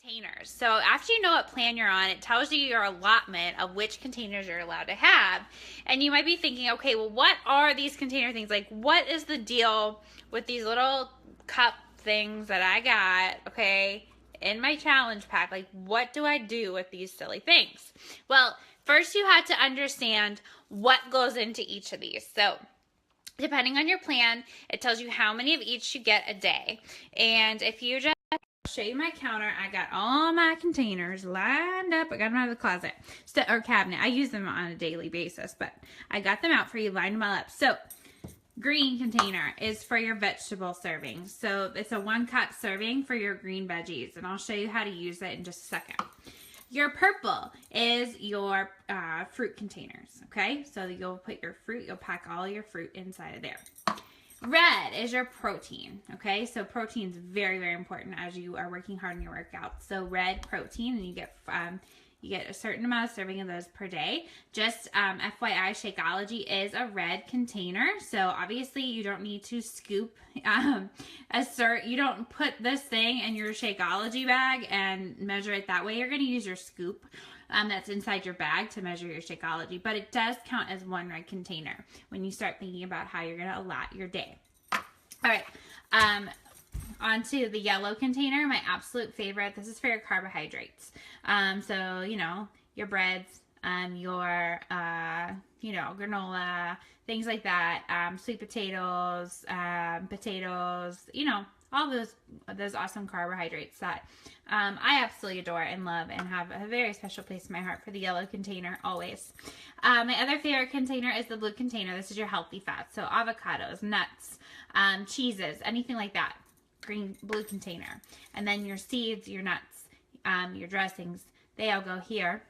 containers. So after you know what plan you're on, it tells you your allotment of which containers you're allowed to have. And you might be thinking, okay, well, what are these container things? Like, what is the deal with these little cup things that I got, okay, in my challenge pack? Like, what do I do with these silly things? Well, first you have to understand what goes into each of these. So depending on your plan, it tells you how many of each you get a day. And if you just show you my counter, I got all my containers lined up. I got them out of the closet or cabinet. I use them on a daily basis, but I got them out for you, lined them all up. So green container is for your vegetable serving. So it's a 1 cup serving for your green veggies, and I'll show you how to use it in just a second. Your purple is your fruit containers, okay? So you'll put your fruit, you'll pack all your fruit inside of there. Red is your protein, okay? So protein is very, very important as you are working hard in your workout. So red protein, and you get a certain amount of serving of those per day. Just FYI, Shakeology is a red container, so obviously you don't need to scoop you don't put this thing in your Shakeology bag and measure it that way. You're going to use your scoop that's inside your bag to measure your Shakeology, but it does count as 1 red container when you start thinking about how you're going to allot your day. All right, onto the yellow container, my absolute favorite. This is for your carbohydrates. So, you know, your breads, your, you know, granola, things like that, sweet potatoes, potatoes, you know, all those awesome carbohydrates that I absolutely adore and love and have a very special place in my heart for the yellow container always. My other favorite container is the blue container. This is your healthy fats. So avocados, nuts, cheeses, anything like that. Blue container. And then your seeds, your nuts, your dressings, they all go here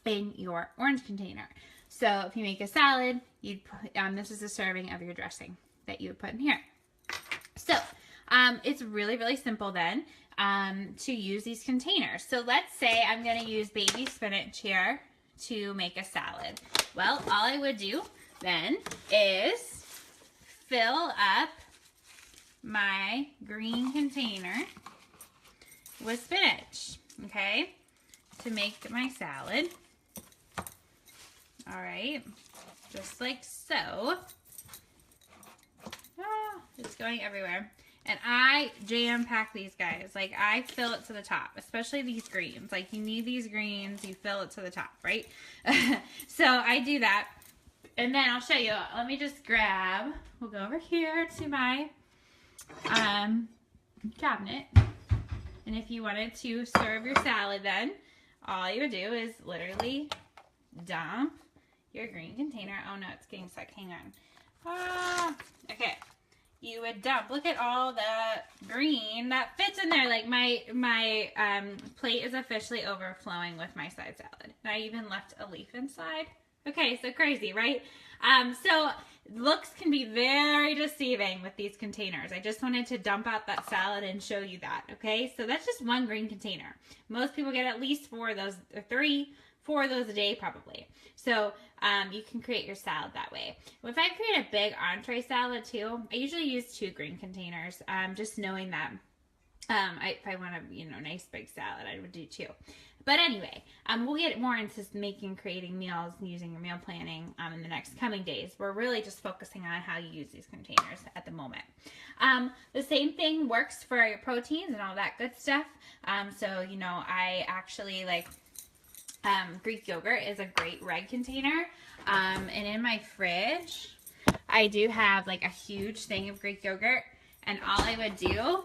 in your orange container. So if you make a salad, you'd put, this is a serving of your dressing that you would put in here. So it's really, really simple then to use these containers. So let's say I'm going to use baby spinach here to make a salad. Well, all I would do then is fill up my green container with spinach, okay, to make my salad. All right, just like so. Oh, it's going everywhere. And I jam pack these guys. Like, I fill it to the top, especially these greens. Like, you need these greens, you fill it to the top, right? So I do that. And then I'll show you. Let me just grab, we'll go over here to my cabinet. And if you wanted to serve your salad then, all you would do is literally dump your green container. Oh no, it's getting stuck. Hang on. Okay. You would dump. Look at all the green that fits in there. Like my plate is officially overflowing with my side salad. And I even left a leaf inside. Okay, so crazy, right? So looks can be very deceiving with these containers. I just wanted to dump out that salad and show you that, okay? So that's just 1 green container. Most people get at least 4 of those, or 3, 4 of those a day probably. So you can create your salad that way. If I create a big entree salad too, I usually use 2 green containers, just knowing that if I want a nice big salad, I would do 2. But anyway, we'll get more into creating meals and using your meal planning in the next coming days. We're really just focusing on how you use these containers at the moment. The same thing works for your proteins and all that good stuff. So, you know, I actually like Greek yogurt is a great red container. And in my fridge, I do have like a huge thing of Greek yogurt. And all I would do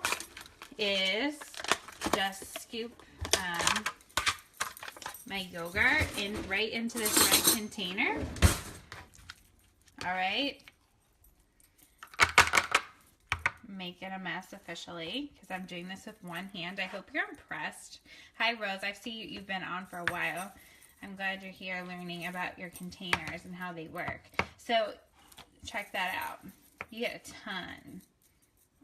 is just scoop my yogurt right into this red container. All right. Making a mess officially because I'm doing this with one hand. I hope you're impressed. Hi Rose, I see you've been on for a while. I'm glad you're here learning about your containers and how they work. So check that out. You get a ton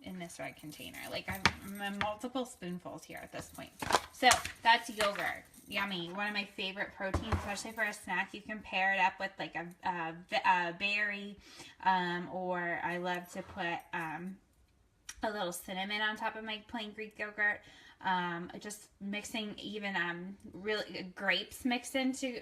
in this red container. Like I'm multiple spoonfuls here at this point. So that's yogurt. Yummy. One of my favorite proteins, especially for a snack. You can pair it up with like a berry, or I love to put a little cinnamon on top of my plain Greek yogurt. Just mixing even really grapes mixed into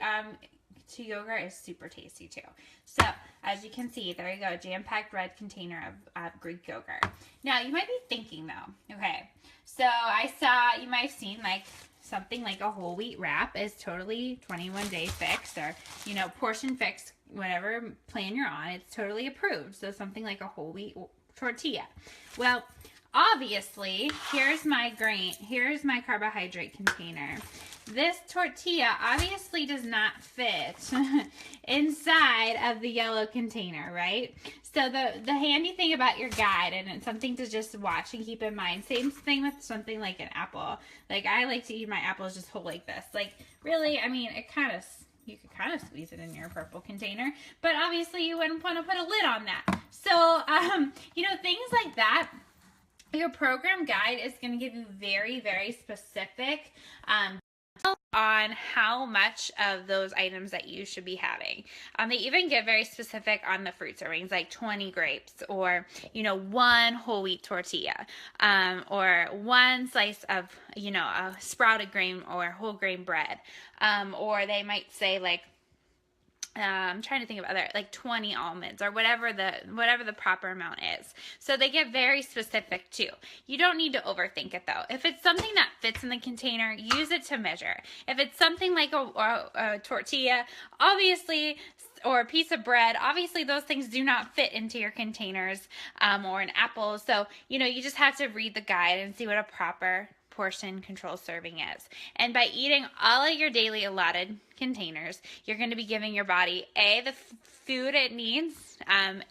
to yogurt is super tasty too. So as you can see, there you go, jam-packed red container of Greek yogurt. Now you might be thinking though, okay, so I saw, you might have seen like something like a whole wheat wrap is totally 21-day fix, or you know, portion fix, whatever plan you're on, it's totally approved. So something like a whole wheat tortilla. Well, obviously, here's my carbohydrate container. This tortilla obviously does not fit inside of the yellow container, right? So the handy thing about your guide, and it's something to just watch and keep in mind, same thing with something like an apple. Like I like to eat my apples just whole like this. Like really, I mean, you could kind of squeeze it in your purple container, but obviously you wouldn't want to put a lid on that. So, you know, things like that. Your program guide is going to give you very, very specific on how much of those items that you should be having. They even get very specific on the fruit servings, like 20 grapes, or, you know, 1 whole wheat tortilla, or 1 slice of, you know, a sprouted grain or whole grain bread. Or they might say like, I'm trying to think of other, like 20 almonds or whatever the proper amount is. So they get very specific too. You don't need to overthink it though. If it's something that fits in the container, use it to measure. If it's something like a tortilla, obviously, or a piece of bread, obviously those things do not fit into your containers, or an apple. So, you know, you just have to read the guide and see what a proper portion control serving is. And by eating all of your daily allotted containers, you're going to be giving your body the food it needs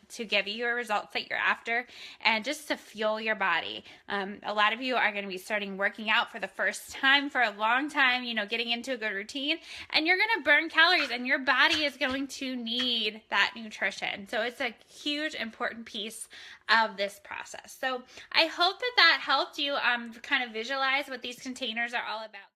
to give you your results that you're after, and just to fuel your body. A lot of you are going to be starting working out for the first time for a long time, you know, getting into a good routine, and you're going to burn calories, and your body is going to need that nutrition. So it's a huge, important piece of this process. So I hope that helped you kind of visualize what these containers are all about.